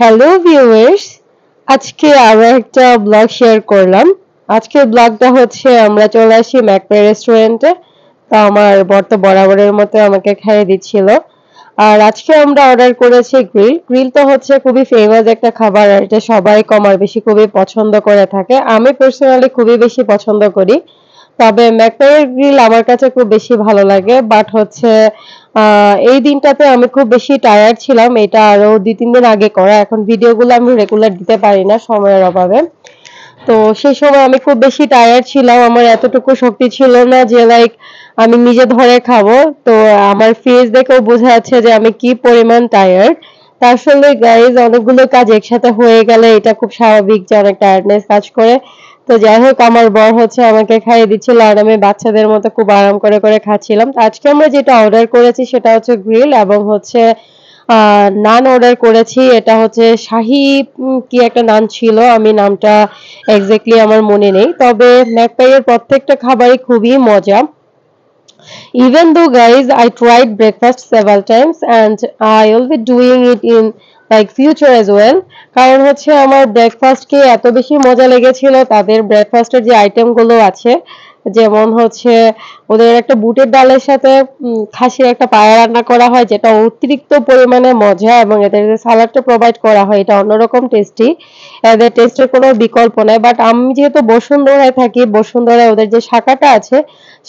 Hello viewers, আজকে আরো একটা ব্লগ শেয়ার করলাম। আজকের ব্লগটা হচ্ছে আমরা চলে আসি ম্যাকপে রেস্টুরেন্টে। তো আমার বর তো বরাবরের মতো আমাকে খাইয়ে দিচ্ছিল। আর আজকে আমরা অর্ডার করেছি গ্রিল। গ্রিল তো হচ্ছে খুবই ফেমাস একটা খাবার, আর এটা সবাই কম আর বেশি খুবই পছন্দ করে থাকে। আমি পার্সোনালি খুবই বেশি পছন্দ করি। তবে ম্যাকডোয়েল গ্রিল আমার কাছে খুব বেশি ভালো লাগে, বাট হচ্ছে এই দিনটাতে আমি খুব বেশি টায়ার্ড ছিলাম। এটা আরো ২-৩ দিন আগে করা। এখন ভিডিওগুলো আমি রেগুলার দিতে পারি না সময়ের অভাবে। তো সেই সময় আমি খুব বেশি টায়ার্ড ছিলাম। আমার এতটুকু শক্তি ছিল না যে লাইক আমি নিজে ধরে খাবো। তো আমার ফেস দেখেও বোঝা যাচ্ছে যে আমি কি পরিমাণ টায়ার্ড। তা আসলে গাইজ অনেকগুলো কাজ একসাথে হয়ে গেলে এটা খুব স্বাভাবিক যে অনেক টায়ার্ডনেস কাজ করে। তো যাই হোক আমার বর হচ্ছে আমাকে খাইয়ে দিচ্ছিল, আর আমি বাচ্চাদের মতো খুব আরাম করে করে খাচ্ছিলাম। তো আজকে আমরা যেটা অর্ডার করেছি সেটা হচ্ছে গ্রিল এবং হচ্ছে নান অর্ডার করেছি। এটা হচ্ছে শাহী কি একটা নান ছিল, আমি নামটা এক্স্যাক্টলি আমার মনে নেই। তবে ম্যাকপাইয়ের প্রত্যেকটা খাবারই খুবই মজা। Even though guys I tried breakfast several times and I will be doing it in like future as well, কারণ হচ্ছে আমার ব্রেকফাস্টকে এত বেশি মজা লেগেছিল। তাদের ব্রেকফাস্টের যে আইটেম গুলো আছে, যেমন হচ্ছে ওদের একটা বুটের ডালের সাথে খাসির একটা পায়া রান্না করা হয়, যেটা অতিরিক্ত পরিমাণে মজা, এবং এদের যে সালাডটা প্রোভাইড করা হয় এটা অন্যরকম টেস্টি। এদের টেস্টের কোনো বিকল্প নাই। বাট আমি যেহেতু বসুন্ধরায় থাকি, বসুন্ধরায় ওদের যে শাখাটা আছে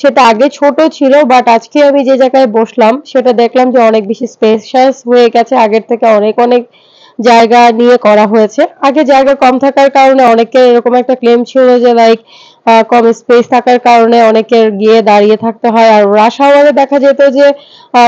সেটা আগে ছোট ছিল, বাট আজকে আমি যে জায়গায় বসলাম সেটা দেখলাম যে অনেক বেশি স্পেশাস হয়ে গেছে। আগের থেকে অনেক অনেক জায়গা নিয়ে করা হয়েছে। আগে জায়গা কম থাকার কারণে অনেকের এরকম একটা ক্লেম ছিল যে লাইক কম স্পেস থাকার কারণে অনেকের গিয়ে দাঁড়িয়ে থাকতে হয়, আর রাশ আওয়ারে দেখা যেত যে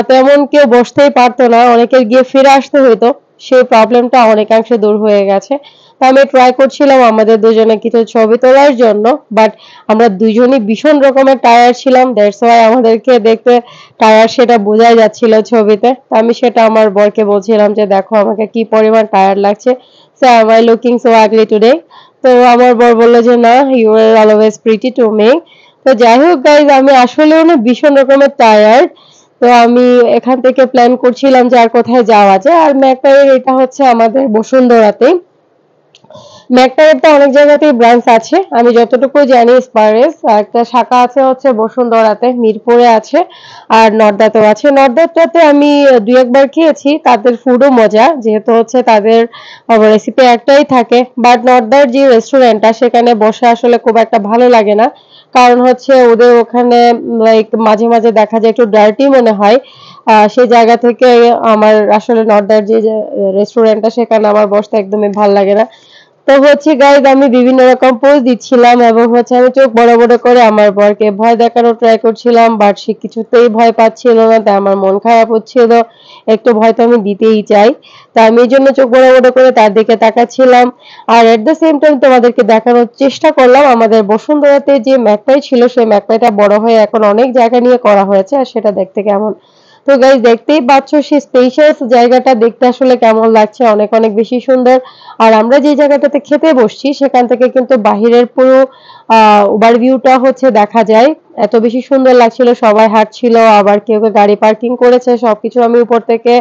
তেমন কেউ বসতেই পারতো না, অনেকের গিয়ে ফিরে আসতে হইতো। সেই প্রবলেমটা অনেকাংশে দূর হয়ে গেছে। তো আমি ট্রাই করছিলাম আমাদের দুজনে কিছু ছবি তোলার জন্য, বাট আমরা দুজনই ভীষণ রকমের টায়ার্ড ছিলাম। দ্যাটস ওয়াই আমাদেরকে দেখতে টায়ার্ড সেটা বোঝাই যাচ্ছিল ছবিতে। তো আমি সেটা আমার বরকে বলছিলাম যে দেখো আমাকে কি পরিমাণ টায়ার্ড লাগছে। So am I looking so ugly today? তো আমার বর বলল যে না, you are always pretty to me. তো যাই হোক গাইজ, আমি আসলেও না ভীষণ রকমের টায়ার্ড। তো আমি এখান থেকে প্ল্যান করছিলাম যে আর কোথায় যাওয়া যায়। আর ম্যাকপাইয়ের এটা হচ্ছে আমাদের বসুন্ধরাতে। ম্যাকটারের তো অনেক জায়গাতেই ব্রাঞ্চ আছে। আমি যতটুকু জানি স্পারেস একটা শাখা আছে হচ্ছে বসুন্ধরাতে, মিরপুরে আছে, আর নর্দাতেও আছে। নর্দাটাতে আমি ২-১ বার খেয়েছি। তাদের ফুডও মজা। যেহেতু হচ্ছে তাদের রেসিপি একটাই থাকে। বাট নর্দার যে রেস্টুরেন্টটা সেখানে বসে আসলে খুব একটা ভালো লাগে না। কারণ হচ্ছে ওদের ওখানে লাইক মাঝে, মাঝে দেখা যায় একটু ডার্টি মনে হয়। সেই জায়গা থেকে আমার আসলে নর্দার যে রেস্টুরেন্টটা সেখানে আমার বসতে একদমই ভাল লাগে না। তো হচ্ছে গাইজ আমি বিভিন্ন রকম পোজ দিচ্ছিলাম, এবং হচ্ছে আমি চোখ বড় বড় করে আমার বরকে ভয় দেখানোর ট্রাই করছিলাম, বাট সে কিছুতেই ভয় পাচ্ছিল না। তাই আমার মন খারাপ হচ্ছিল। একটু ভয় তো আমি দিতেই চাই। তো আমি এই জন্য চোখ বড় বড় করে তার দিকে তাকাচ্ছিলাম। আর এট দ্য সেম টাইম তোমাদেরকে দেখানোর চেষ্টা করলাম আমাদের বসুন্ধরাতে যে ম্যাকপাই ছিল সেই ম্যাকপাইটা বড় হয়ে এখন অনেক জায়গা নিয়ে করা হয়েছে, আর সেটা দেখতে কেমন। তো গাইজ দেখতেই পাচ্ছ সেই স্পেশাস জায়গাটা দেখতে আসলে কেমন লাগছে, অনেক অনেক বেশি সুন্দর। আর আমরা যে জায়গাটাতে খেতে বসছি সেখান থেকে কিন্তু বাহিরের পুরো ওভারভিউটা হচ্ছে দেখা যায়। এত বেশি সুন্দর লাগছিল, সবাই হাঁটছিল, আবার কেউ কেউ গাড়ি পার্কিং করেছে। সবকিছু আমি উপর থেকে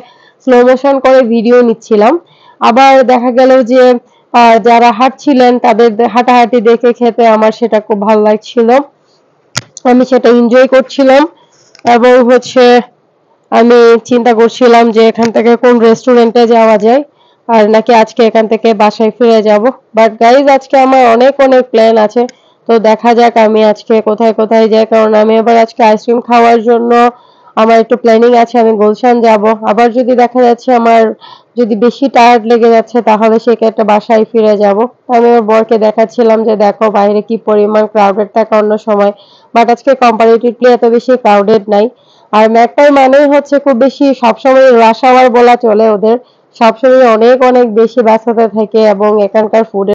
স্লো মোশন করে ভিডিও নিচ্ছিলাম। আবার দেখা গেল যে যারা হাঁটছিলেন তাদের হাঁটাহাঁটি দেখে খেতে আমার সেটা খুব ভালো লাগছিল। আমি সেটা এনজয় করছিলাম, এবং হচ্ছে আমি চিন্তা করছিলাম যে এখান থেকে কোন রেস্টুরেন্টে যাওয়া যায়, আর নাকি আজকে এখান থেকে বাসায় ফিরে যাব। বাট গাইজ আজকে আমার অনেক অনেক প্ল্যান আছে। তো দেখা যাক আমি আজকে কোথায় কোথায় যাই, কারণ আমি এবার আজকে আইসক্রিম খাওয়ার জন্য আমার একটু প্ল্যানিং আছে, আমি গুলশান যাব। আবার যদি দেখা যাচ্ছে আমার যদি বেশি টায়ার্ড লেগে যাচ্ছে তাহলে সেক্ষেত্রে বাসায় ফিরে যাব। আমি ওর বরকে দেখাচ্ছিলাম যে দেখো বাইরে কি পরিমাণ ক্রাউডেড থাকে অন্য সময়, বাট আজকে কম্পারেটিভলি এত বেশি ক্রাউডেড নাই। আর ম্যাকটাই মানেই হচ্ছে খুব বেশি সবসময় রাশ আওয়ার বলা চলে ওদের। সবসময় অনেক অনেক বেশি ব্যস্ততা থাকে, এবং এখানকার ফুডের